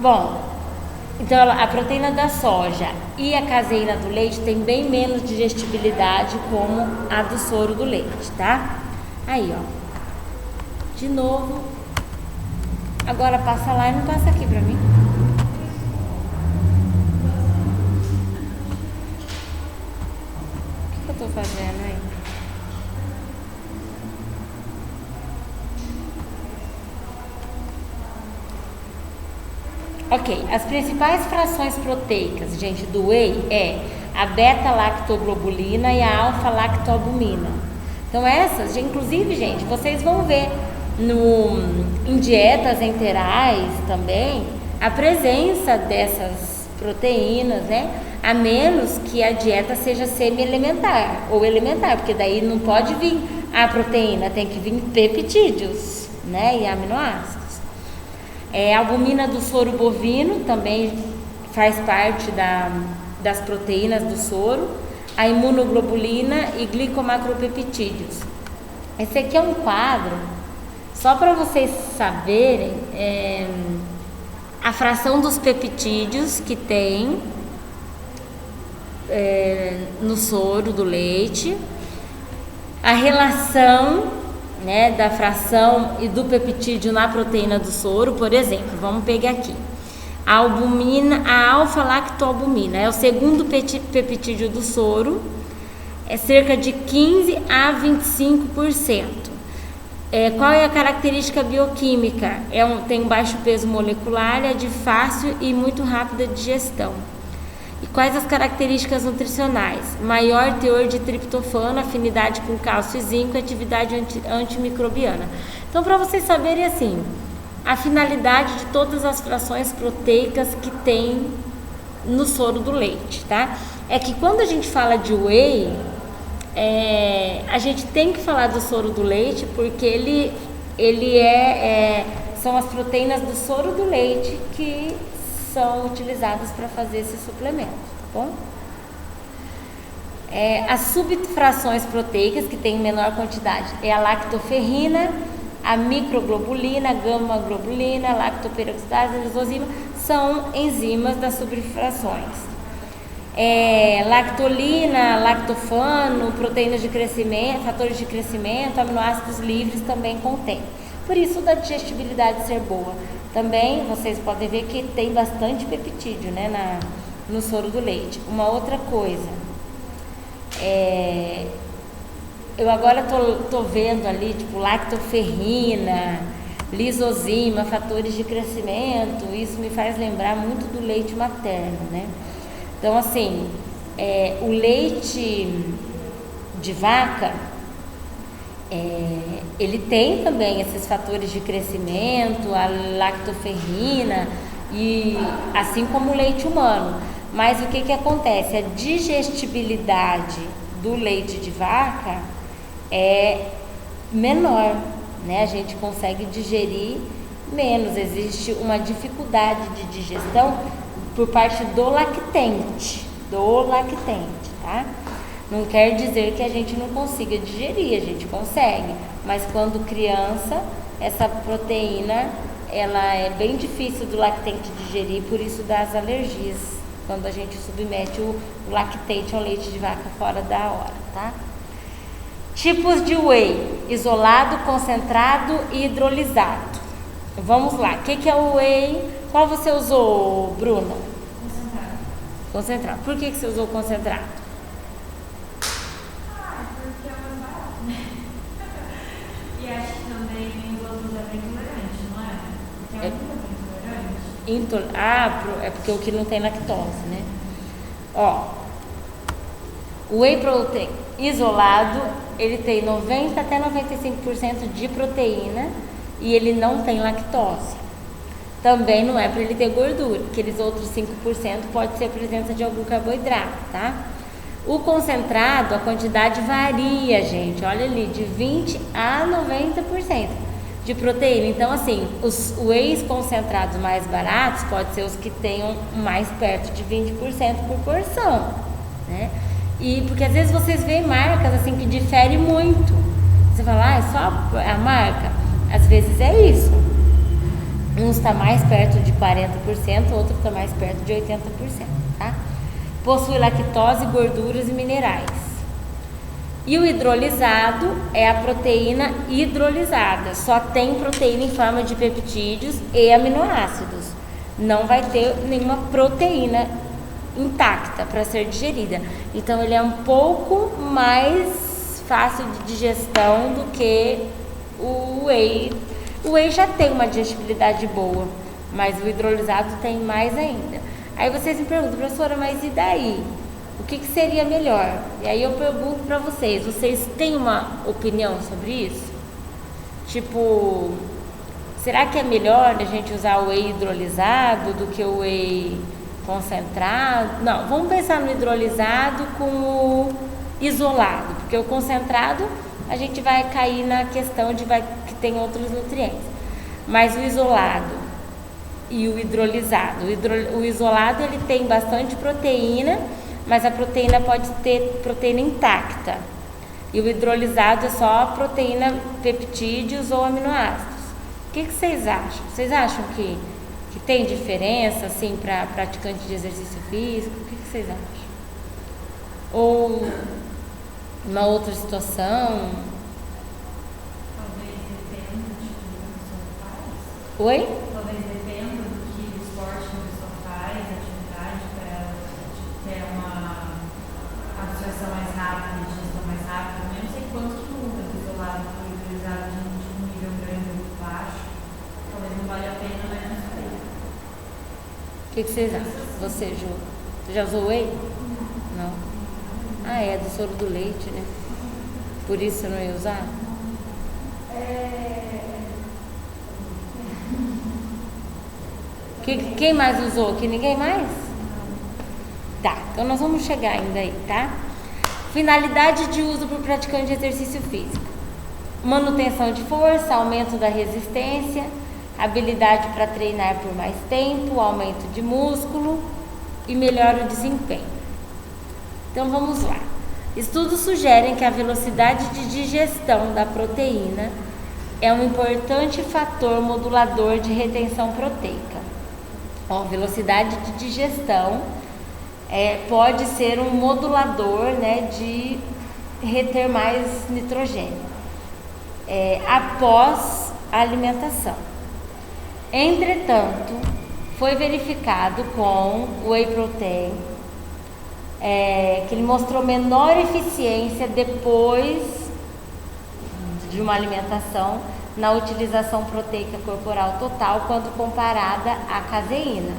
Bom, então a proteína da soja e a caseína do leite tem bem menos digestibilidade como a do soro do leite, tá? Aí, ó. De novo. Agora passa lá e não passa aqui pra mim. O que eu tô fazendo aí? Ok, as principais frações proteicas, gente, do whey é a beta-lactoglobulina e a alfa-lactoalbumina. Então essas, inclusive, gente, vocês vão ver em dietas enterais também a presença dessas proteínas, né? A menos que a dieta seja semi-elementar ou elementar, porque daí não pode vir a proteína, tem que vir peptídeos, né? E aminoácidos. A albumina do soro bovino também faz parte das proteínas do soro, a imunoglobulina e glicomacropeptídeos. Esse aqui é um quadro, só para vocês saberem, a fração dos peptídeos que tem no soro do leite, a relação, né, da fração e do peptídeo na proteína do soro. Por exemplo, vamos pegar aqui a albumina, a alfa-lactoalbumina é o segundo peptídeo do soro, é cerca de 15 a 25%. Qual é a característica bioquímica? Tem um baixo peso molecular, é de fácil e muito rápida digestão. E quais as características nutricionais? Maior teor de triptofano, afinidade com cálcio e zinco, atividade antimicrobiana. Então, para vocês saberem assim, a finalidade de todas as frações proteicas que tem no soro do leite, tá? É que quando a gente fala de whey, a gente tem que falar do soro do leite, porque são as proteínas do soro do leite que são utilizadas para fazer esse suplemento, tá bom? As subfrações proteicas que tem menor quantidade é a lactoferrina, a microglobulina, a gama-globulina, a lactoperoxidase, a lisozima, são enzimas das subfrações. Lactolina, lactofano, proteínas de crescimento, fatores de crescimento, aminoácidos livres também contém. Por isso da digestibilidade ser boa. Também vocês podem ver que tem bastante peptídeo, né, no soro do leite. Uma outra coisa, eu agora tô vendo ali, tipo, lactoferrina, lisozima, fatores de crescimento. Isso me faz lembrar muito do leite materno, né? Então, assim, o leite de vaca, ele tem também esses fatores de crescimento, a lactoferrina, e assim como o leite humano. Mas o que acontece? A digestibilidade do leite de vaca é menor, né? A gente consegue digerir menos, existe uma dificuldade de digestão por parte do lactente, tá? Não quer dizer que a gente não consiga digerir, a gente consegue, mas quando criança, essa proteína, ela é bem difícil do lactente digerir, por isso dá as alergias, quando a gente submete o lactente ao leite de vaca fora da hora, tá? Tipos de whey: isolado, concentrado e hidrolisado. Vamos lá, o que é o whey? Qual você usou, Bruna? Concentrado. Por que você usou concentrado? Porque é mais barato, né? E acho que também os outros é bem tolerante, não é? Tem alguma bem tolerante? É porque o que não tem lactose, né? Ó, o whey protein isolado, ele tem 90 até 95% de proteína e ele não tem lactose. Também não é para ele ter gordura, aqueles outros 5% pode ser a presença de algum carboidrato, tá? O concentrado, a quantidade varia, gente, olha ali, de 20 a 90% de proteína. Então, assim, os wheys concentrados mais baratos pode ser os que tenham mais perto de 20% por porção, né? E porque às vezes vocês veem marcas assim que diferem muito. Você fala, é só a marca? Às vezes é isso. Uns está mais perto de 40%, outro está mais perto de 80%, tá? Possui lactose, gorduras e minerais. E o hidrolisado é a proteína hidrolisada, só tem proteína em forma de peptídeos e aminoácidos. Não vai ter nenhuma proteína intacta para ser digerida. Então ele é um pouco mais fácil de digestão do que o whey. O whey já tem uma digestibilidade boa, mas o hidrolisado tem mais ainda. Aí vocês me perguntam, professora, mas e daí? O que seria melhor? E aí eu pergunto para vocês têm uma opinião sobre isso? Tipo, será que é melhor a gente usar o whey hidrolisado do que o whey concentrado? Não, vamos pensar no hidrolisado com o isolado, porque o concentrado a gente vai cair na questão de que tem outros nutrientes. Mas o isolado e o hidrolisado, o isolado ele tem bastante proteína, mas a proteína pode ter proteína intacta. E o hidrolisado é só proteína, peptídeos ou aminoácidos. O que vocês acham? Vocês acham que tem diferença, assim, para praticante de exercício físico? O que vocês acham? Ou uma outra situação? Talvez dependa do que a pessoa faz. Oi? Talvez dependa do que o esporte que a pessoa faz, a atividade, para ela ter uma absorção mais rápida, digestão mais rápida. Eu não sei quanto que muda do isolado para o hidrolisado de um nível grande ou baixo. Talvez não valha a pena, mas não sei. O que vocês acham? Você, Ju? Você já usou whey? Não. Ah, é do soro do leite, né? Por isso eu não ia usar? Quem mais usou? Que ninguém mais? Tá, então nós vamos chegar ainda aí, tá? Finalidade de uso para o praticante de exercício físico: manutenção de força, aumento da resistência, habilidade para treinar por mais tempo, aumento de músculo e melhora o desempenho. Então vamos lá. Estudos sugerem que a velocidade de digestão da proteína é um importante fator modulador de retenção proteica. A velocidade de digestão pode ser um modulador, né, de reter mais nitrogênio após a alimentação. Entretanto, foi verificado com o whey protein que ele mostrou menor eficiência depois de uma alimentação na utilização proteica corporal total quando comparada à caseína.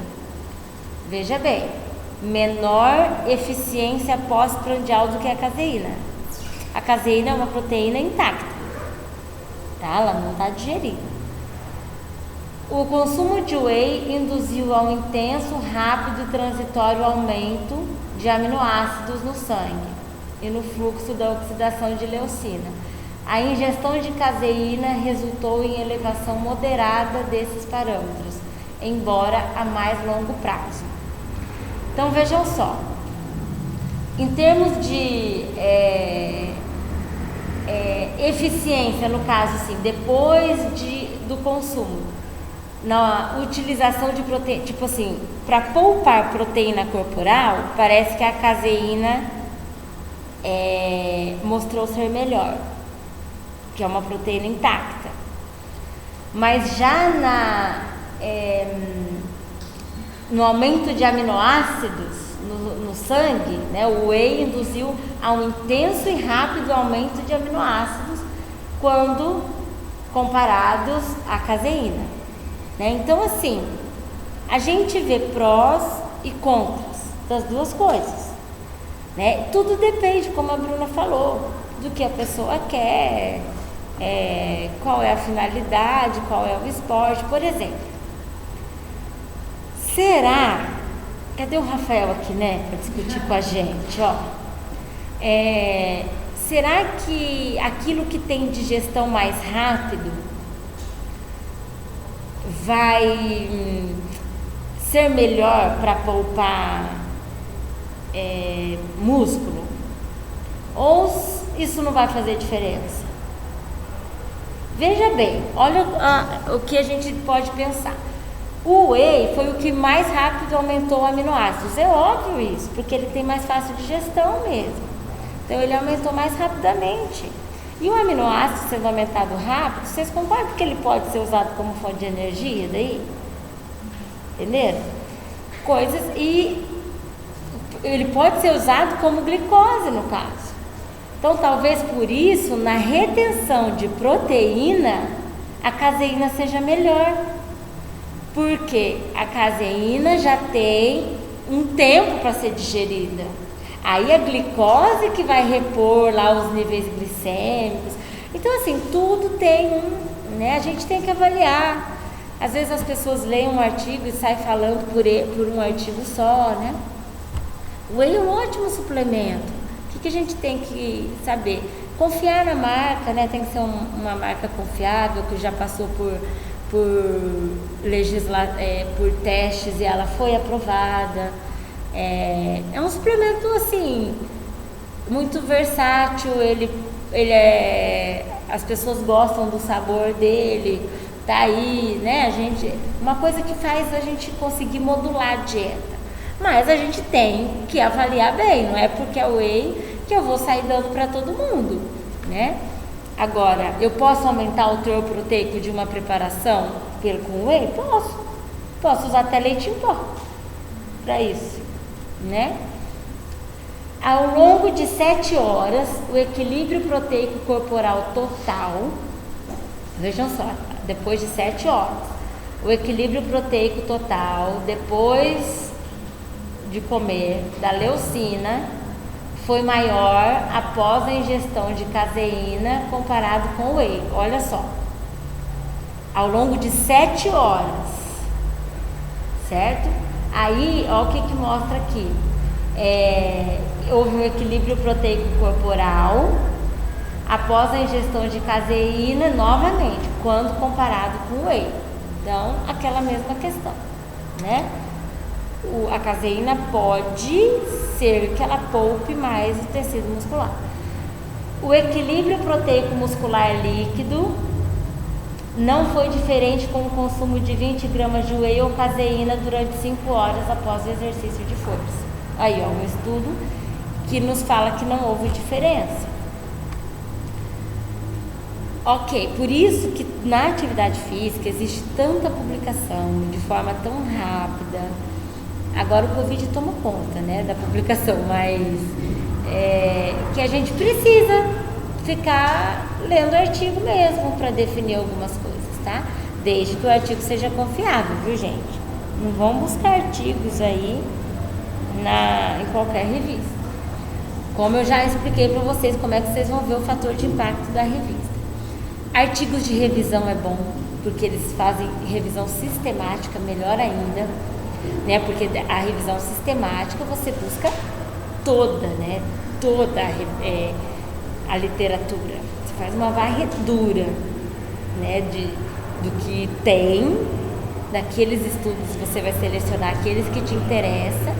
Veja bem, menor eficiência pós-prandial do que a caseína. A caseína é uma proteína intacta, tá? Ela não está digerida. O consumo de whey induziu a um intenso, rápido e transitório aumento de aminoácidos no sangue e no fluxo da oxidação de leucina. A ingestão de caseína resultou em elevação moderada desses parâmetros, embora a mais longo prazo. Então vejam só, em termos de eficiência, no caso assim, depois do consumo, na utilização de proteína, tipo assim, para poupar proteína corporal, parece que a caseína mostrou ser melhor, que é uma proteína intacta. Mas já no aumento de aminoácidos no sangue, né, o whey induziu a um intenso e rápido aumento de aminoácidos quando comparados à caseína. Então, assim, a gente vê prós e contras das duas coisas, né? Tudo depende, como a Bruna falou, do que a pessoa quer, qual é a finalidade, qual é o esporte. Por exemplo, será... Cadê o Rafael aqui, né, para discutir com a gente, ó? Será que aquilo que tem digestão mais rápido vai ser melhor para poupar músculo? Ou isso não vai fazer diferença? Veja bem, olha o que a gente pode pensar. O whey foi o que mais rápido aumentou aminoácidos. É óbvio isso, porque ele tem mais fácil digestão mesmo. Então ele aumentou mais rapidamente. E o aminoácido sendo aumentado rápido, vocês concordam que ele pode ser usado como fonte de energia daí? Entenderam? Coisas, e ele pode ser usado como glicose no caso. Então talvez por isso, na retenção de proteína, a caseína seja melhor. Porque a caseína já tem um tempo para ser digerida. Aí a glicose que vai repor lá os níveis glicêmicos. Então assim, tudo tem né? A gente tem que avaliar. Às vezes as pessoas leem um artigo e saem falando por um artigo só, né? O whey é um ótimo suplemento. O que a gente tem que saber? Confiar na marca, né? Tem que ser uma marca confiável, que já passou por testes e ela foi aprovada. É um suplemento assim muito versátil. As pessoas gostam do sabor dele, tá aí, né? Uma coisa que faz a gente conseguir modular a dieta, mas a gente tem que avaliar bem. Não é porque é whey que eu vou sair dando para todo mundo, né? Agora, eu posso aumentar o teor proteico de uma preparação com whey? Posso usar até leite em pó para isso, né? Ao longo de 7 horas, o equilíbrio proteico corporal total, vejam só, depois de 7 horas, o equilíbrio proteico total, depois de comer, da leucina, foi maior após a ingestão de caseína comparado com o whey. Olha só, ao longo de 7 horas, certo? Aí, ó, o que mostra aqui? Houve um equilíbrio proteico corporal após a ingestão de caseína novamente, quando comparado com o whey. Então, aquela mesma questão, né? A caseína pode ser que ela poupe mais o tecido muscular. O equilíbrio proteico muscular líquido não foi diferente com o consumo de 20 gramas de whey ou caseína durante 5 horas após o exercício de força. Aí, ó, um estudo que nos fala que não houve diferença. Ok, por isso que na atividade física existe tanta publicação de forma tão rápida. Agora o Covid toma conta, né, da publicação, mas que a gente precisa ficar lendo artigo mesmo para definir algumas coisas, tá? Desde que o artigo seja confiável, viu, gente? Não vão buscar artigos aí em qualquer revista. Como eu já expliquei para vocês como é que vocês vão ver o fator de impacto da revista. Artigos de revisão é bom, porque eles fazem revisão sistemática, melhor ainda, né? Porque a revisão sistemática você busca toda, né? Toda a literatura. Você faz uma varredura, né? Do que tem naqueles estudos. Você vai selecionar aqueles que te interessam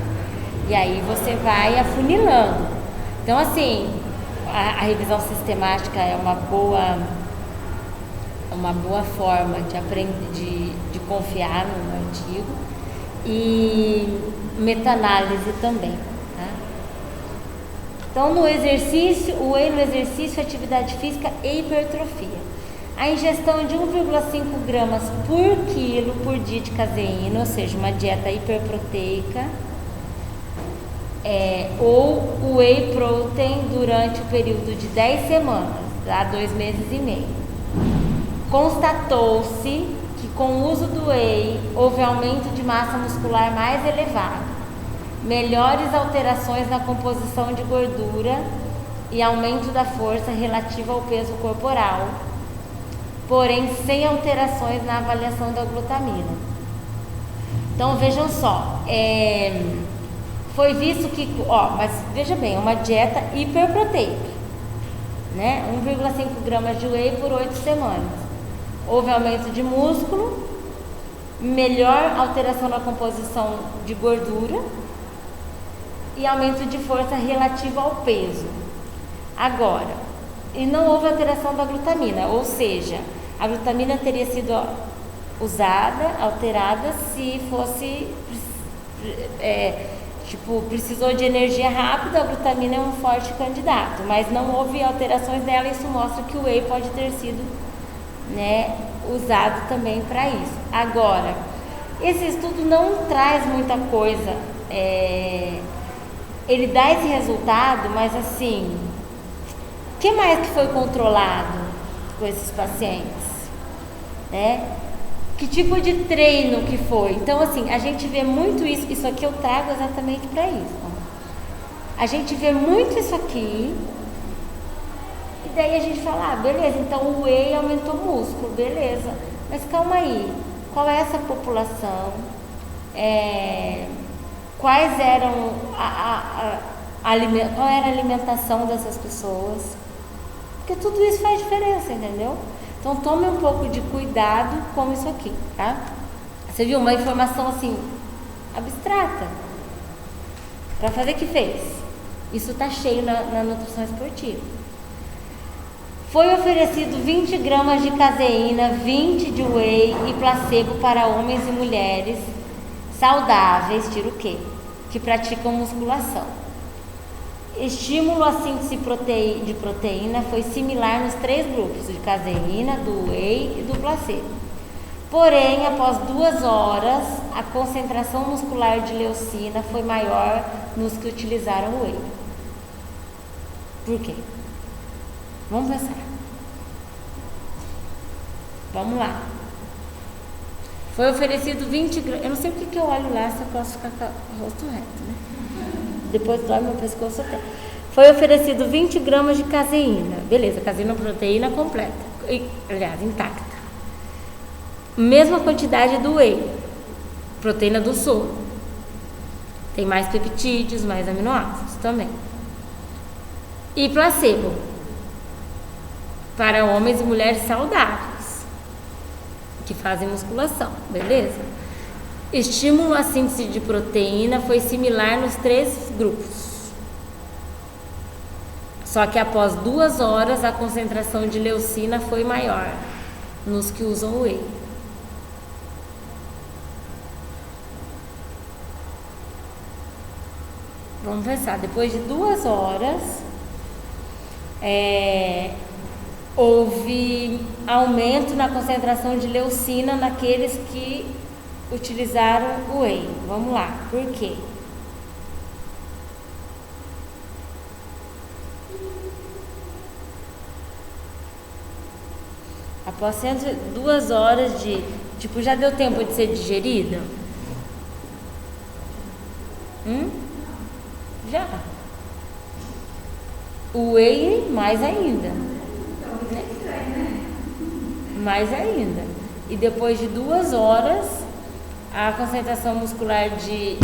e aí você vai afunilando. Então, assim, a revisão sistemática é uma boa forma de aprender, de confiar no artigo. E meta-análise também, tá? Então, no exercício, o whey no exercício, atividade física e hipertrofia. A ingestão de 1,5 gramas por quilo por dia de caseína, ou seja, uma dieta hiperproteica, ou o whey protein durante o período de 10 semanas, tá? 2 meses e meio. Constatou-se que com o uso do whey houve aumento de massa muscular mais elevado, melhores alterações na composição de gordura e aumento da força relativa ao peso corporal, porém sem alterações na avaliação da glutamina. Então vejam só, foi visto que, mas veja bem, uma dieta hiperproteica, né? 1,5 gramas de whey por 8 semanas. Houve aumento de músculo, melhor alteração na composição de gordura e aumento de força relativa ao peso. Agora, e não houve alteração da glutamina, ou seja, a glutamina teria sido usada, alterada, se fosse, precisou de energia rápida, a glutamina é um forte candidato, mas não houve alterações nela, isso mostra que o whey pode ter sido, né, usado também para isso. Agora, esse estudo não traz muita coisa, ele dá esse resultado, mas assim, o que mais que foi controlado com esses pacientes, né? Que tipo de treino que foi? Então, assim, a gente vê muito isso aqui eu trago exatamente para isso. A gente vê muito isso aqui, e daí a gente fala, beleza, então o whey aumentou o músculo, beleza. Mas calma aí, qual é essa população? Quais eram qual era a alimentação dessas pessoas? Porque tudo isso faz diferença, entendeu? Então tome um pouco de cuidado com isso aqui, tá? Você viu uma informação assim, abstrata. Para fazer o que fez? Isso tá cheio na nutrição esportiva. Foi oferecido 20 gramas de caseína, 20 de whey e placebo para homens e mulheres saudáveis, tira o quê? Que praticam musculação. Estímulo à síntese de proteína foi similar nos 3 grupos, de caseína, do whey e do placebo. Porém, após 2 horas, a concentração muscular de leucina foi maior nos que utilizaram o whey. Por quê? Vamos pensar. Vamos lá. Foi oferecido 20 gramas. Eu não sei o que eu olho lá, se eu posso ficar com o rosto reto, né? Depois dói meu pescoço até. Foi oferecido 20 gramas de caseína. Beleza, caseína proteína completa. Aliás, intacta. Mesma quantidade do whey. Proteína do soro. Tem mais peptídeos, mais aminoácidos também. E placebo. Para homens e mulheres saudáveis. Que fazem musculação. Beleza? Estímulo à síntese de proteína foi similar nos 3 grupos. Só que após 2 horas a concentração de leucina foi maior nos que usam o whey. Vamos pensar, depois de 2 horas houve aumento na concentração de leucina naqueles que utilizaram o whey. Vamos lá, por quê? Após 2 horas de... já deu tempo de ser digerida? Já. O whey, mais ainda. Mais ainda. E depois de 2 horas, a concentração muscular de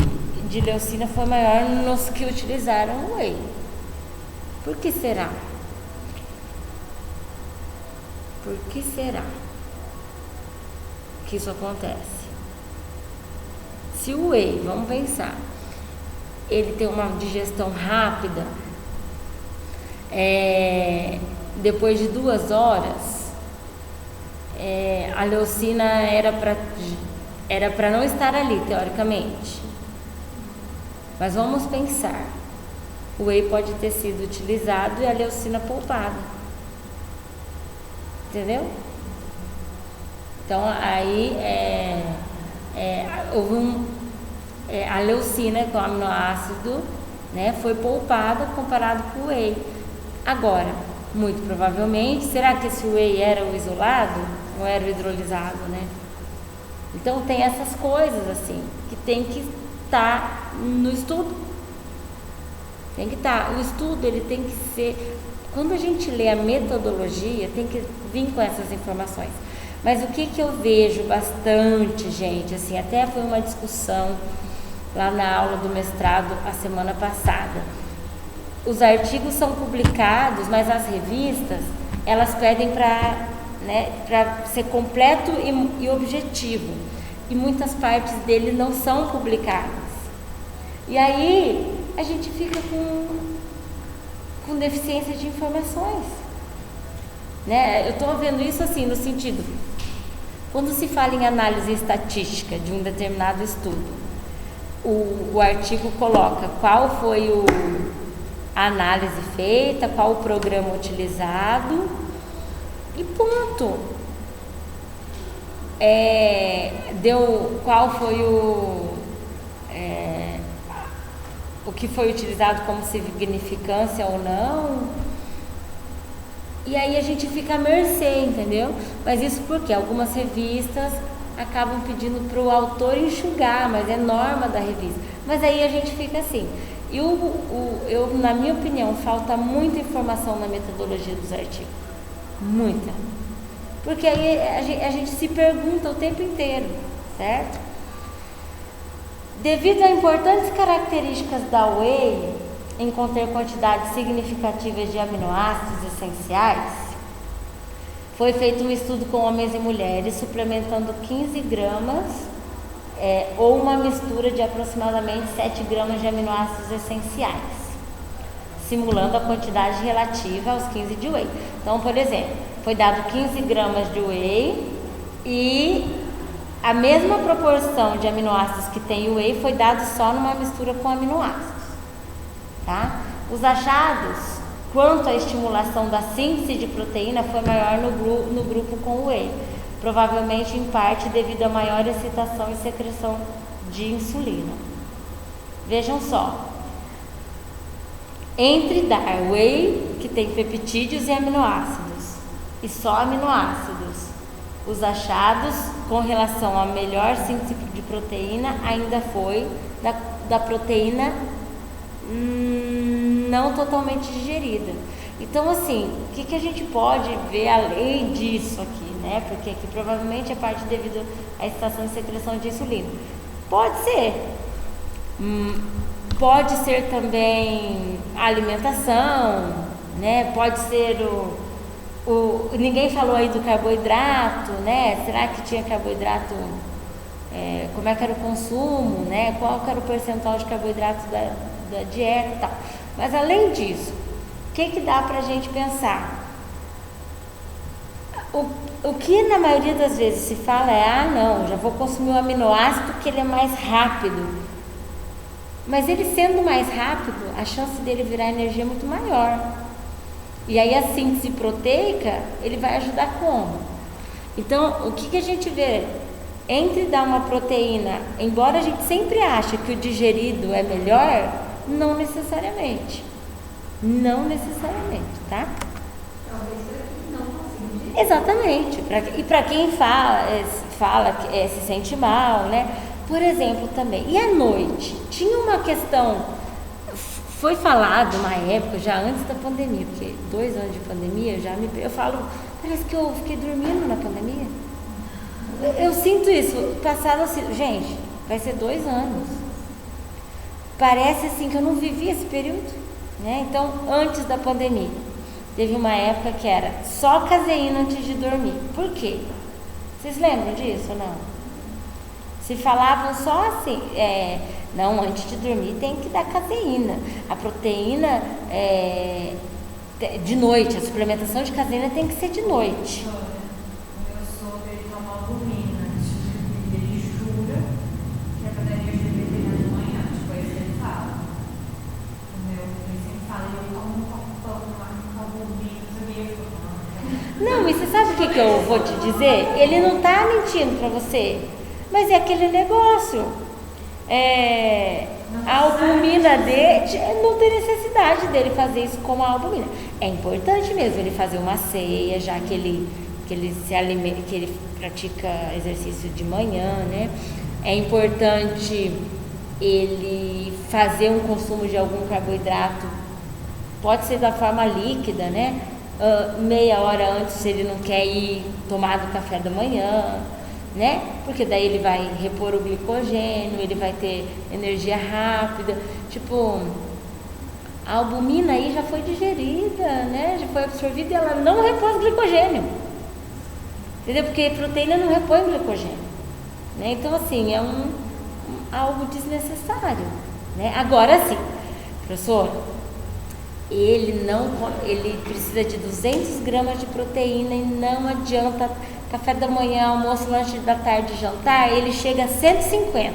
leucina foi maior nos que utilizaram o whey. Por que será? Por que será que isso acontece? Se o whey, vamos pensar, ele tem uma digestão rápida, depois de 2 horas, a leucina era para não estar ali, teoricamente. Mas vamos pensar, o whey pode ter sido utilizado e a leucina poupada. Entendeu? Então, aí houve a leucina, que é o aminoácido, né, foi poupada comparado com o whey. Agora, muito provavelmente, será que esse whey era o isolado ou era o hidrolisado, né? Então, tem essas coisas, assim, que tem que estar no estudo. Tem que estar. O estudo, ele tem que ser... Quando a gente lê a metodologia, tem que vir com essas informações. Mas o que eu vejo bastante, gente, assim, até foi uma discussão lá na aula do mestrado a semana passada. Os artigos são publicados, mas as revistas, elas pedem para ser completo e objetivo. E muitas partes dele não são publicadas. E aí, a gente fica com deficiência de informações, né? Eu estou vendo isso assim, no sentido, Quando se fala em análise estatística de um determinado estudo, o artigo coloca qual foi a análise feita, qual o programa utilizado e ponto. Qual foi o que foi utilizado como significância ou não. E aí a gente fica à mercê, entendeu? Mas isso porque algumas revistas acabam pedindo para o autor enxugar, mas é norma da revista. Mas aí a gente fica assim. Eu, na minha opinião, falta muita informação na metodologia dos artigos. Muita. Porque aí a gente se pergunta o tempo inteiro, certo? Devido a importantes características da whey em conter quantidades significativas de aminoácidos essenciais, foi feito um estudo com homens e mulheres suplementando 15 gramas ou uma mistura de aproximadamente 7 gramas de aminoácidos essenciais, simulando a quantidade relativa aos 15 de whey. Então, por exemplo, foi dado 15 gramas de whey e a mesma proporção de aminoácidos que tem o whey foi dado só numa mistura com aminoácidos. Tá? Os achados quanto à estimulação da síntese de proteína foi maior no grupo com o whey, provavelmente em parte devido a maior excitação e secreção de insulina. Vejam só, entre dar whey, que tem peptídeos e aminoácidos, e só aminoácidos, os achados com relação à melhor síntese de proteína ainda foi da proteína não totalmente digerida. Então, assim, o que a gente pode ver além disso aqui, né? Porque aqui provavelmente é parte devido à excitação e secreção de insulina. Pode ser. Pode ser também a alimentação, né? Pode ser ninguém falou aí do carboidrato, né? Será que tinha carboidrato? Como é que era o consumo, né? Qual que era o percentual de carboidrato da dieta e tal. Mas além disso, o que dá pra gente pensar? O que na maioria das vezes se fala não, já vou consumir um aminoácido que ele é mais rápido. Mas ele sendo mais rápido, a chance dele virar energia é muito maior. E aí a síntese proteica, ele vai ajudar como? Então, o que a gente vê? Entre dar uma proteína, embora a gente sempre ache que o digerido é melhor, não necessariamente. Não necessariamente, tá? Talvez para quem não consiga. Exatamente. E para quem fala que se sente mal, né? Por exemplo, também. E à noite? Tinha uma questão, foi falado uma época, já antes da pandemia, porque 2 anos de pandemia, eu falo, parece que eu fiquei dormindo na pandemia. Eu sinto isso, passaram assim, gente, vai ser 2 anos. Parece assim que eu não vivi esse período, né? Então, antes da pandemia, teve uma época que era só caseína antes de dormir. Por quê? Vocês lembram disso ou não? Se falavam só assim, não, antes de dormir tem que dar caseína. A proteína de noite, a suplementação de caseína tem que ser de noite. Não, e você sabe o que eu vou te dizer? Ele não está mentindo para você, mas é aquele negócio. A albumina dele, não tem necessidade dele fazer isso com a albumina. É importante mesmo ele fazer uma ceia, já que ele se alimenta, que ele pratica exercício de manhã, né? É importante ele fazer um consumo de algum carboidrato, pode ser da forma líquida, né? Meia hora antes, se ele não quer ir tomar do café da manhã, né? Porque daí ele vai repor o glicogênio, ele vai ter energia rápida. Tipo, a albumina aí já foi digerida, né? Já foi absorvida e ela não repôs glicogênio. Entendeu? Porque proteína não repõe glicogênio, né? Então, assim, é algo desnecessário, né? Agora sim, professor, ele precisa de 200 gramas de proteína e não adianta café da manhã, almoço, lanche da tarde, jantar, ele chega a 150.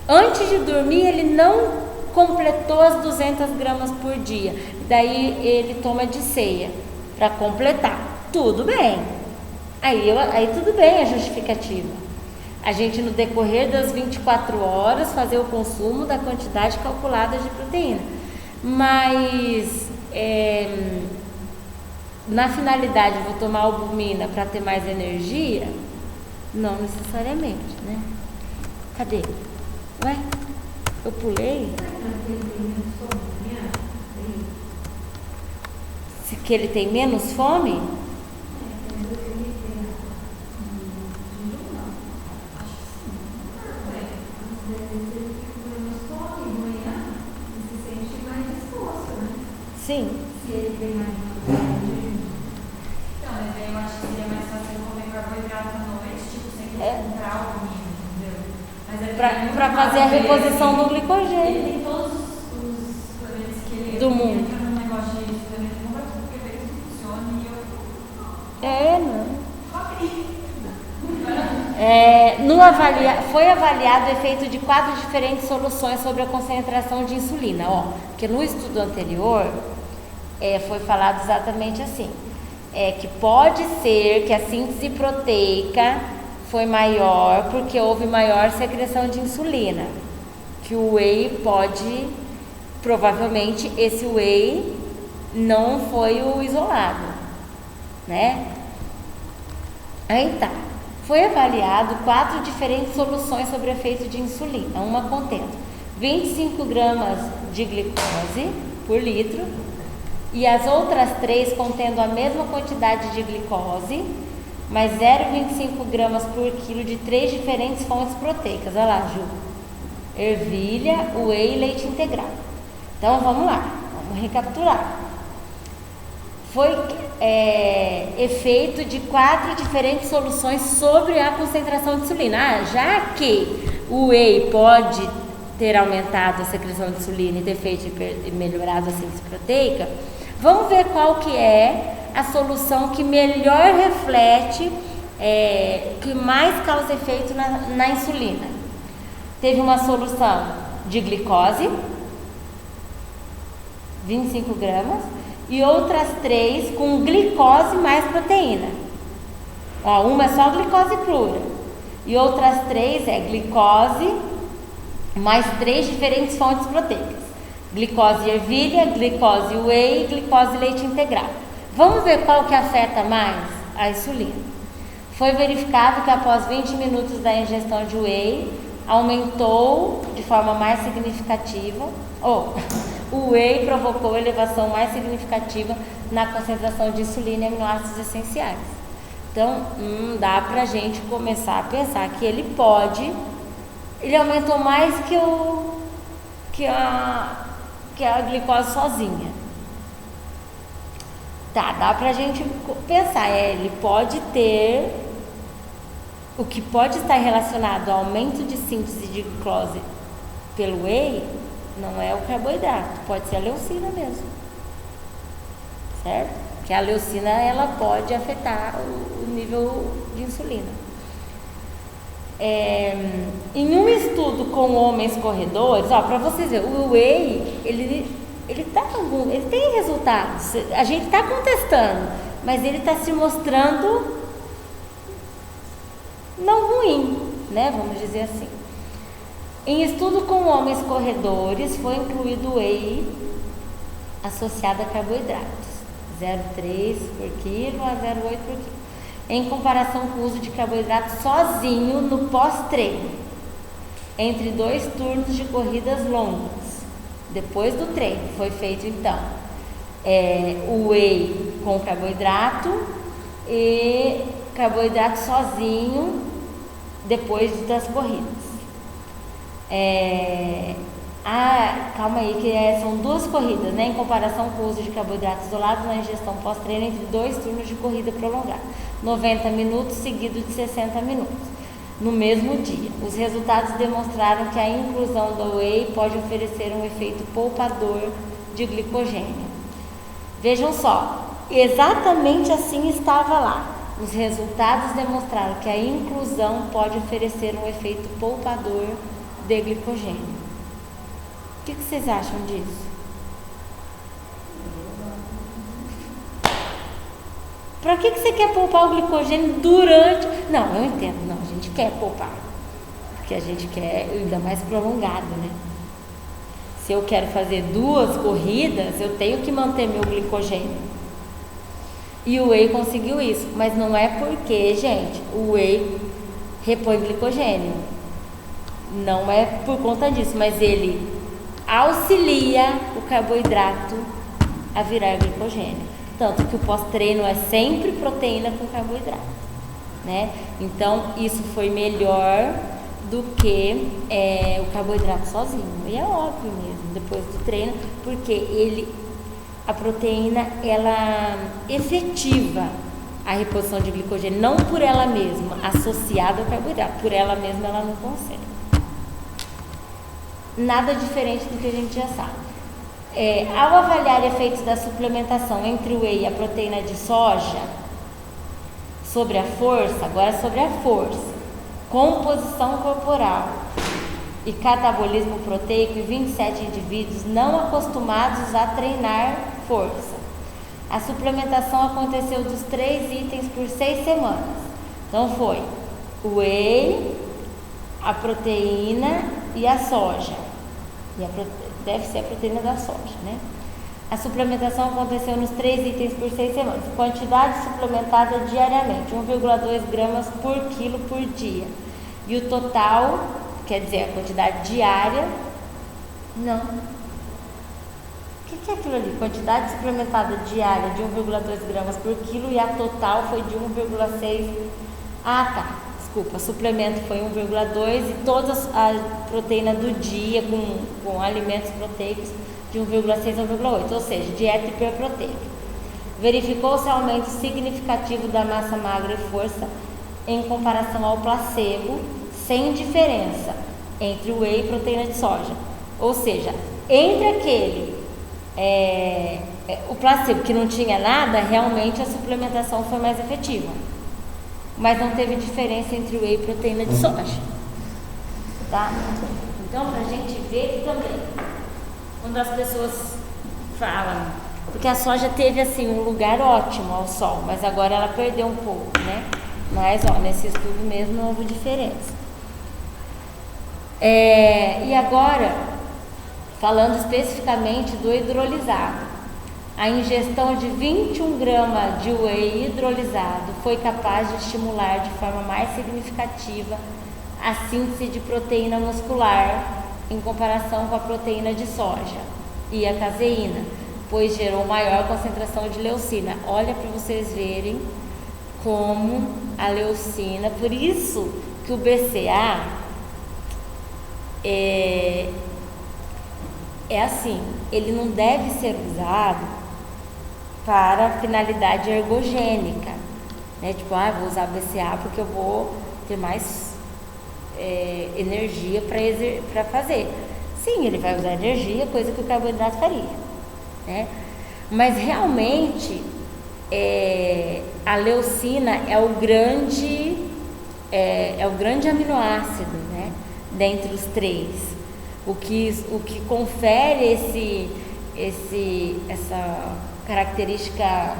Antes de dormir, ele não completou as 200 gramas por dia. Daí ele toma de ceia para completar. Tudo bem. Aí tudo bem a justificativa. A gente, no decorrer das 24 horas, fazer o consumo da quantidade calculada de proteína. Mas na finalidade, vou tomar albumina para ter mais energia? Não necessariamente, né? Cadê? Ué? Eu pulei? Se que ele tem menos fome? Sim. Se ele tem mais então, mas aí eu acho que seria mais fácil comer carboidrato à noite, tipo, sem comprar algo mínimo, entendeu? Para fazer a reposição do glicogênio. Ele tem todos os suplementos que ele do mundo. Entra num negócio de suplemento, não vai porque vê que funciona e eu. Foi avaliado o efeito de 4 diferentes soluções sobre a concentração de insulina. Porque no estudo anterior foi falado exatamente assim, que pode ser que a síntese proteica foi maior porque houve maior secreção de insulina, que o whey provavelmente esse whey não foi o isolado, né? Aí tá. Foi avaliado 4 diferentes soluções sobre o efeito de insulina, uma contendo 25 gramas de glicose por litro e as outras 3 contendo a mesma quantidade de glicose, mas 0,25 gramas por quilo de 3 diferentes fontes proteicas. Olha lá, Ju. Ervilha, whey e leite integral. Então, vamos lá, vamos recapitular. Foi efeito de 4 diferentes soluções sobre a concentração de insulina. Já que o whey pode ter aumentado a secreção de insulina e ter feito melhorado a síntese proteica, vamos ver qual que é a solução que melhor reflete, que mais causa efeito na insulina. Teve uma solução de glicose, 25 gramas, e outras 3 com glicose mais proteína. Uma é só glicose pura. E outras 3 é glicose mais 3 diferentes fontes proteicas. Glicose ervilha, glicose whey e glicose leite integral. Vamos ver qual que afeta mais a insulina. Foi verificado que após 20 minutos da ingestão de whey, aumentou de forma mais significativa, o whey provocou elevação mais significativa na concentração de insulina e aminoácidos essenciais. Então, dá pra gente começar a pensar que ele aumentou mais que a glicose sozinha. Tá, dá pra gente pensar, ele pode ter, o que pode estar relacionado ao aumento de síntese de glicose pelo whey, não é o carboidrato, pode ser a leucina mesmo, certo? Porque a leucina, ela pode afetar o nível de insulina. Em um estudo com homens corredores, para vocês verem, o whey, ele tem resultados, a gente está contestando, mas ele está se mostrando não ruim, né? Vamos dizer assim. Em estudo com homens corredores, foi incluído whey associado a carboidratos, 0,3 por quilo a 0,8 por quilo, em comparação com o uso de carboidrato sozinho no pós-treino, entre 2 turnos de corridas longas. Depois do treino, foi feito então o whey com carboidrato e carboidrato sozinho depois das corridas. Calma aí, que são 2 corridas, né? Em comparação com o uso de carboidratos isolados na ingestão pós-treino entre 2 turnos de corrida prolongada, 90 minutos seguidos de 60 minutos, no mesmo dia. Os resultados demonstraram que a inclusão do whey pode oferecer um efeito poupador de glicogênio. Vejam só, exatamente assim estava lá. os resultados demonstraram que a inclusão pode oferecer um efeito poupador de glicogênio. O que vocês acham disso? Para que você quer poupar o glicogênio durante... Não, eu entendo, não, a gente quer poupar, porque a gente quer ainda mais prolongado, né? Se eu quero fazer 2 corridas, eu tenho que manter meu glicogênio. E o whey conseguiu isso, mas não é porque, gente, o whey repõe glicogênio. Não é por conta disso, mas ele auxilia o carboidrato a virar glicogênio. Tanto que o pós-treino é sempre proteína com carboidrato, né? Então, isso foi melhor do que o carboidrato sozinho. E é óbvio mesmo, depois do treino, porque a proteína, ela efetiva a reposição de glicogênio, não por ela mesma, associada ao carboidrato. Por ela mesma, ela não consegue. Nada diferente do que a gente já sabe. Ao avaliar efeitos da suplementação entre o whey e a proteína de soja sobre a força, agora sobre a força, composição corporal e catabolismo proteico em 27 indivíduos não acostumados a treinar força. A suplementação aconteceu dos 3 itens por 6 semanas. Então foi o whey, a proteína e a soja. Deve ser a proteína da soja, né? A suplementação aconteceu nos 3 itens por 6 semanas. Quantidade suplementada diariamente, 1,2 gramas por quilo por dia. E o total, quer dizer, a quantidade diária, não. O que é aquilo ali? Quantidade suplementada diária de 1,2 gramas por quilo e a total foi de 1,6. Ah, tá. Desculpa, suplemento foi 1,2 e toda a proteína do dia com alimentos proteicos de 1,6 a 1,8, ou seja, dieta hiperproteica. Verificou-se aumento significativo da massa magra e força em comparação ao placebo, sem diferença entre o whey e proteína de soja. Ou seja, entre aquele, o placebo que não tinha nada, realmente a suplementação foi mais efetiva. Mas não teve diferença entre o whey e proteína de soja, tá? Então, pra gente ver que também, quando as pessoas falam, porque a soja teve assim um lugar ótimo ao sol, mas agora ela perdeu um pouco, né? Mas, nesse estudo mesmo não houve diferença. E agora, falando especificamente do hidrolisado, a ingestão de 21 gramas de whey hidrolisado foi capaz de estimular de forma mais significativa a síntese de proteína muscular em comparação com a proteína de soja e a caseína, pois gerou maior concentração de leucina. Olha para vocês verem como a leucina, por isso que o BCA é assim, ele não deve ser usado para finalidade ergogênica, né? Tipo, vou usar BCA porque eu vou ter mais energia para fazer. Sim, ele vai usar energia, coisa que o carboidrato faria, né? Mas realmente a leucina é o grande aminoácido, né? Dentre os 3, o que confere essa característica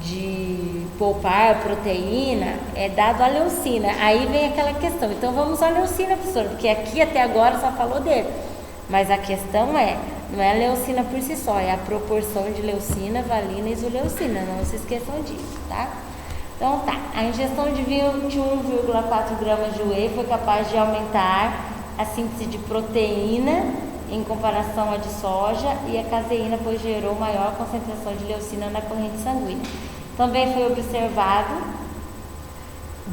de poupar proteína é dado à leucina. Aí vem aquela questão, então vamos à leucina, professora, porque aqui até agora só falou dele, mas a questão não é a leucina por si só, é a proporção de leucina, valina e isoleucina, não se esqueçam disso, tá? Então tá, a ingestão de 21,4 gramas de whey foi capaz de aumentar a síntese de proteína em comparação à de soja e a caseína, pois gerou maior concentração de leucina na corrente sanguínea. Também foi observado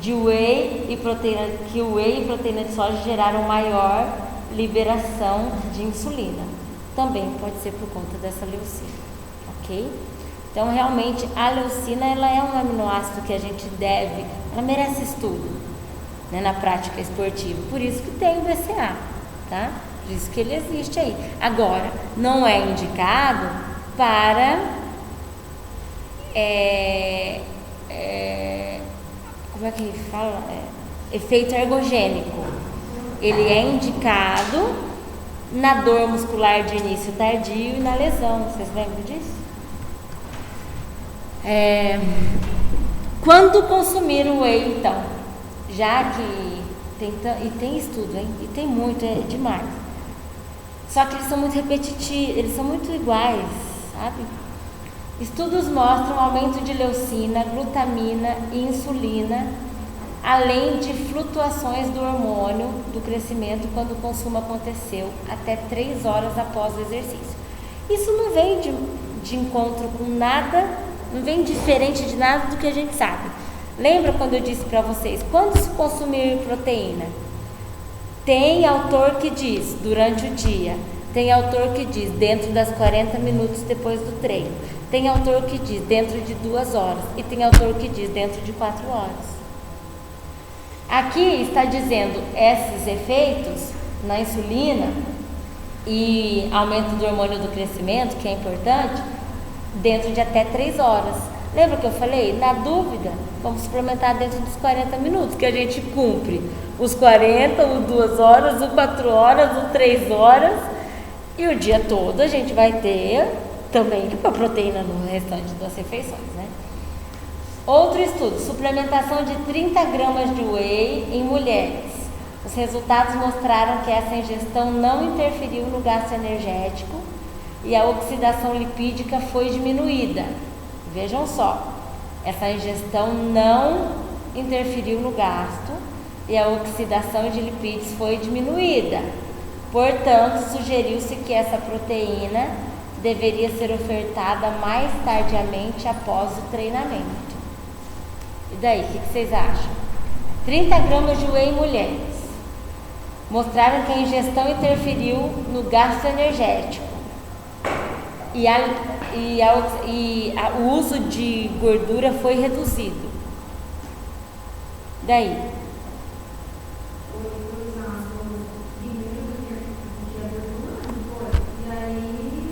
que o whey e proteína de soja geraram maior liberação de insulina. Também pode ser por conta dessa leucina, ok? Então, realmente, a leucina, ela é um aminoácido que a gente ela merece estudo, né, na prática esportiva. Por isso que tem o BCA, tá? Por isso que ele existe aí. Agora, não é indicado para como é que fala? Efeito ergogênico. Ele é indicado na dor muscular de início tardio e na lesão. Vocês lembram disso? Quando consumir o whey, então, já que tem estudo, hein? E tem muito, é demais. Só que eles são muito repetitivos, eles são muito iguais, sabe? Estudos mostram aumento de leucina, glutamina e insulina, além de flutuações do hormônio do crescimento quando o consumo aconteceu até 3 horas após o exercício. Isso não vem de encontro com nada, não vem diferente de nada do que a gente sabe. Lembra quando eu disse para vocês, quando se consumir proteína? Tem autor que diz durante o dia, tem autor que diz dentro das 40 minutos depois do treino, tem autor que diz dentro de 2 horas e tem autor que diz dentro de 4 horas. Aqui está dizendo esses efeitos na insulina e aumento do hormônio do crescimento, que é importante, dentro de até 3 horas. Lembra que eu falei? Na dúvida, vamos suplementar dentro dos 40 minutos, que a gente cumpre os 40, o 2 horas, o 4 horas, o 3 horas, e o dia todo a gente vai ter também a proteína no restante das refeições, né? Outro estudo, suplementação de 30 gramas de whey em mulheres. Os resultados mostraram que essa ingestão não interferiu no gasto energético e a oxidação lipídica foi diminuída. Vejam só, essa ingestão não interferiu no gasto e a oxidação de lipídios foi diminuída. Portanto, sugeriu-se que essa proteína deveria ser ofertada mais tardiamente após o treinamento. E daí, o que vocês acham? 30 gramas de whey em mulheres mostraram que a ingestão interferiu no gasto energético e o uso de gordura foi reduzido. Daí?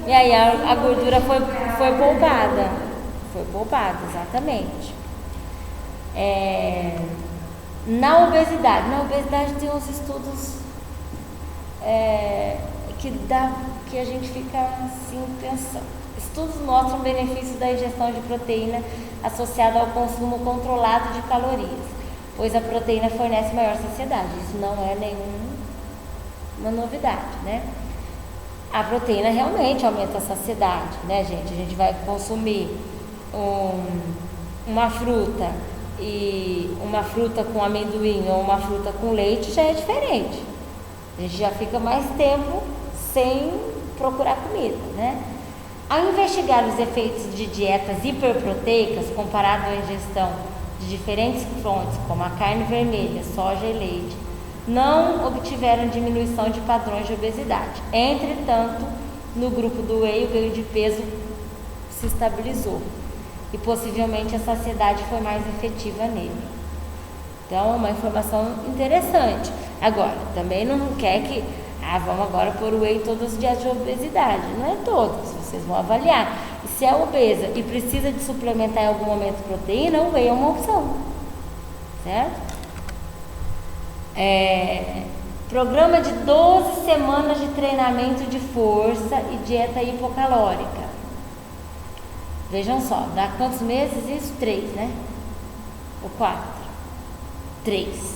E aí a gordura foi poupada. Foi poupada, exatamente. Na obesidade tem uns estudos que a gente fica assim pensando. Estudos mostram benefícios da ingestão de proteína associada ao consumo controlado de calorias, pois a proteína fornece maior saciedade. Isso não é nenhuma novidade, né? A proteína realmente aumenta a saciedade, né, gente? A gente vai consumir uma fruta e uma fruta com amendoim ou uma fruta com leite já é diferente. A gente já fica mais tempo sem procurar comida, né? Ao investigar os efeitos de dietas hiperproteicas comparado à ingestão de diferentes fontes, como a carne vermelha, soja e leite, não obtiveram diminuição de padrões de obesidade. Entretanto, no grupo do whey, o ganho de peso se estabilizou e possivelmente a saciedade foi mais efetiva nele. Então, é uma informação interessante. Agora, também não quer que vamos agora pôr o whey em todos os dias de obesidade. Não é todos, vocês vão avaliar. E se é obesa e precisa de suplementar em algum momento proteína, o whey é uma opção, certo? Programa de 12 semanas de treinamento de força e dieta hipocalórica. Vejam só, dá quantos meses isso? 3, né? Ou 4? 3.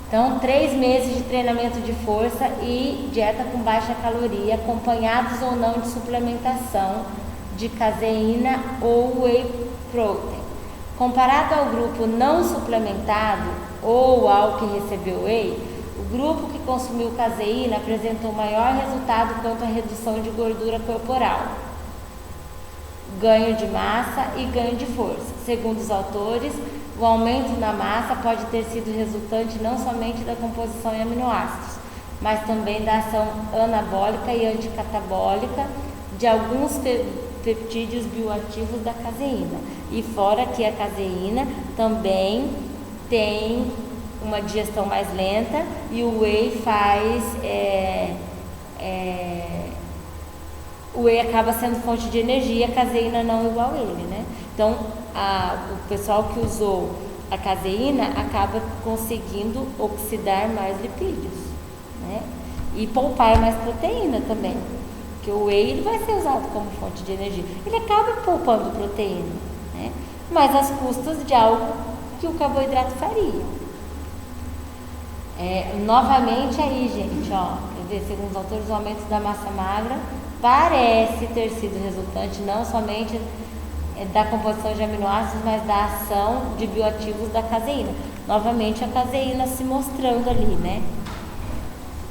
Então, 3 meses de treinamento de força e dieta com baixa caloria, acompanhados ou não de suplementação de caseína ou whey protein. Comparado ao grupo não suplementado ou ao que recebeu whey, o grupo que consumiu caseína apresentou maior resultado quanto à redução de gordura corporal, ganho de massa e ganho de força. Segundo os autores, o aumento na massa pode ter sido resultante não somente da composição em aminoácidos, mas também da ação anabólica e anticatabólica de alguns peptídeos bioativos da caseína. E fora que a caseína também tem uma digestão mais lenta e o whey faz... o whey acaba sendo fonte de energia, a caseína não igual ele, né? Então, o pessoal que usou a caseína acaba conseguindo oxidar mais lipídios, né? E poupar mais proteína também, porque o whey ele vai ser usado como fonte de energia. Ele acaba poupando proteína, né? Mas às custas de algo que o carboidrato faria. Novamente aí, gente, ó, quer ver, segundo os autores, o aumento da massa magra parece ter sido resultante não somente da composição de aminoácidos, mas da ação de bioativos da caseína. Novamente a caseína se mostrando ali, né?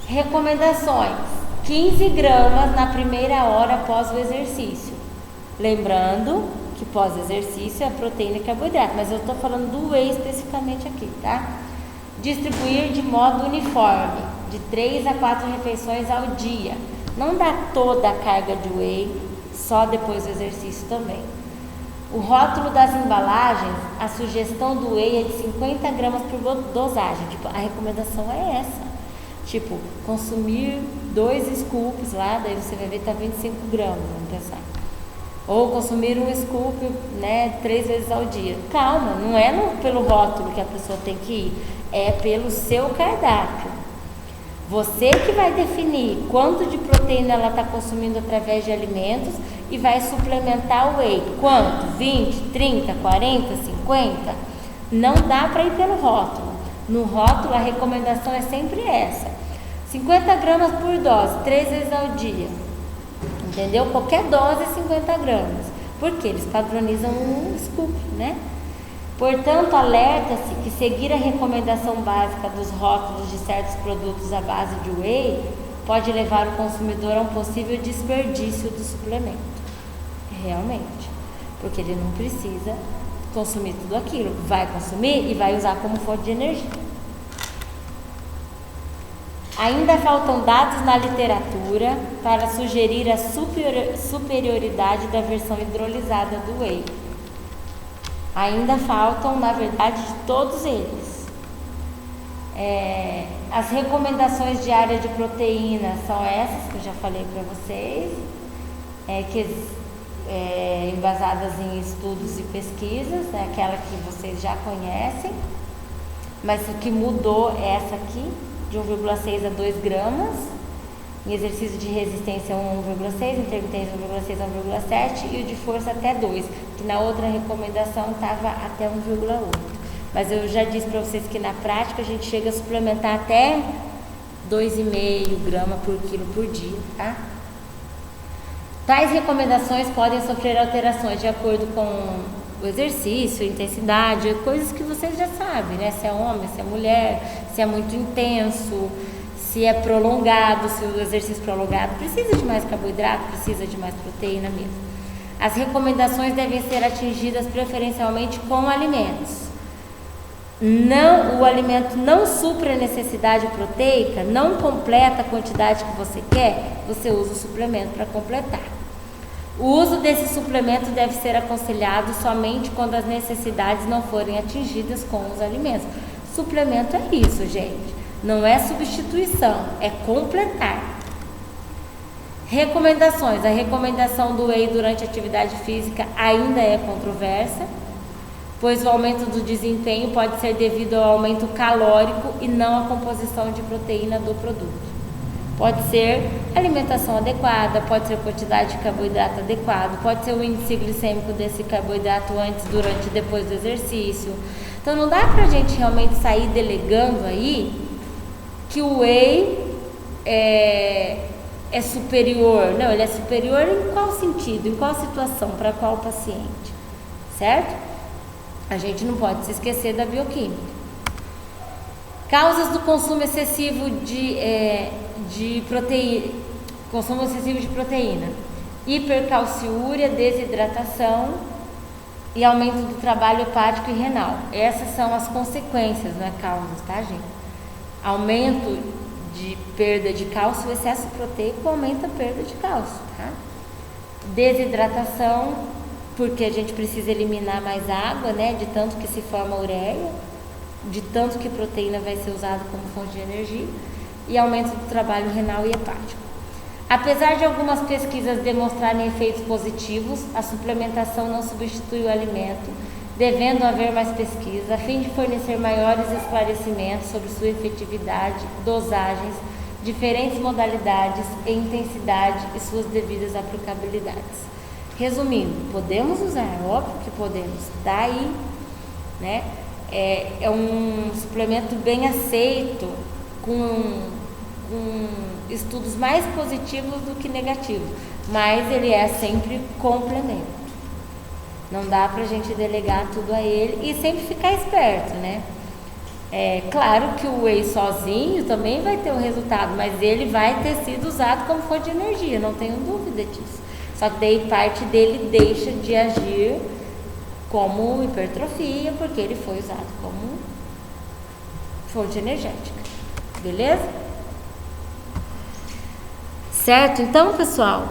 Recomendações: 15 gramas na primeira hora após o exercício. Lembrando que pós-exercício é proteína e carboidrato, mas eu estou falando do whey especificamente aqui, tá? Distribuir de modo uniforme, de 3 a 4 refeições ao dia. Não dá toda a carga de whey, só depois do exercício também. O rótulo das embalagens, a sugestão do whey é de 50 gramas por dosagem. Tipo, a recomendação é essa. Tipo, consumir 2 scoops lá, daí você vai ver que tá 25 gramas, vamos pensar. Ou consumir um scoop, né, 3 vezes ao dia. Calma, não é pelo rótulo que a pessoa tem que ir, é pelo seu cardápio. Você que vai definir quanto de proteína ela está consumindo através de alimentos e vai suplementar o whey. Quanto? 20, 30, 40, 50? Não dá para ir pelo rótulo. No rótulo a recomendação é sempre essa. 50 gramas por dose, 3 vezes ao dia. Entendeu? Qualquer dose é 50 gramas. Porque eles padronizam um scoop, né? Portanto, alerta-se que seguir a recomendação básica dos rótulos de certos produtos à base de whey pode levar o consumidor a um possível desperdício do suplemento. Realmente. Porque ele não precisa consumir tudo aquilo. Vai consumir e vai usar como fonte de energia. Ainda faltam dados na literatura para sugerir a superioridade da versão hidrolisada do whey. Ainda faltam, na verdade, de todos eles. As recomendações diárias de proteína são essas que eu já falei para vocês, embasadas em estudos e pesquisas, né, aquela que vocês já conhecem, mas o que mudou é essa aqui, de 1,6 a 2 gramas, em exercício de resistência 1,6, intermitência 1,6 a 1,7 e o de força até 2, que na outra recomendação estava até 1,8. Mas eu já disse para vocês que na prática a gente chega a suplementar até 2,5 gramas por quilo por dia, tá? Tais recomendações podem sofrer alterações de acordo com o exercício, a intensidade, coisas que vocês já sabem, né? Se é homem, se é mulher, se é muito intenso, se é prolongado, se o exercício é prolongado, precisa de mais carboidrato, precisa de mais proteína mesmo. As recomendações devem ser atingidas preferencialmente com alimentos. O alimento não supre a necessidade proteica, não completa a quantidade que você quer, você usa o suplemento para completar. O uso desse suplemento deve ser aconselhado somente quando as necessidades não forem atingidas com os alimentos. Suplemento é isso, gente. Não é substituição, é completar. Recomendações. A recomendação do whey durante a atividade física ainda é controversa, pois o aumento do desempenho pode ser devido ao aumento calórico e não à composição de proteína do produto. Pode ser alimentação adequada, pode ser quantidade de carboidrato adequado, pode ser o índice glicêmico desse carboidrato antes, durante e depois do exercício. Então não dá pra gente realmente sair delegando aí que o whey é superior. Não, ele é superior em qual sentido, em qual situação, para qual paciente, certo? A gente não pode se esquecer da bioquímica. Causas do consumo excessivo de proteína, consumo excessivo de proteína: hipercalciúria, desidratação e aumento do trabalho hepático e renal. Essas são as consequências, não é causas, tá, gente? Aumento de perda de cálcio, o excesso proteico aumenta a perda de cálcio, tá? Desidratação, porque a gente precisa eliminar mais água, né, de tanto que se forma ureia, de tanto que proteína vai ser usada como fonte de energia, e aumento do trabalho renal e hepático. Apesar de algumas pesquisas demonstrarem efeitos positivos, a suplementação não substitui o alimento devendo haver mais pesquisa, a fim de fornecer maiores esclarecimentos sobre sua efetividade, dosagens, diferentes modalidades e intensidade e suas devidas aplicabilidades. Resumindo, podemos usar, óbvio que podemos, tá aí, né? É um suplemento bem aceito, com estudos mais positivos do que negativos, mas ele é sempre complemento. Não dá pra gente delegar tudo a ele e sempre ficar esperto, né? É claro que o whey sozinho também vai ter um resultado, mas ele vai ter sido usado como fonte de energia, não tenho dúvida disso. Só que daí parte dele deixa de agir como hipertrofia, porque ele foi usado como fonte energética. Beleza? Certo? Então, pessoal,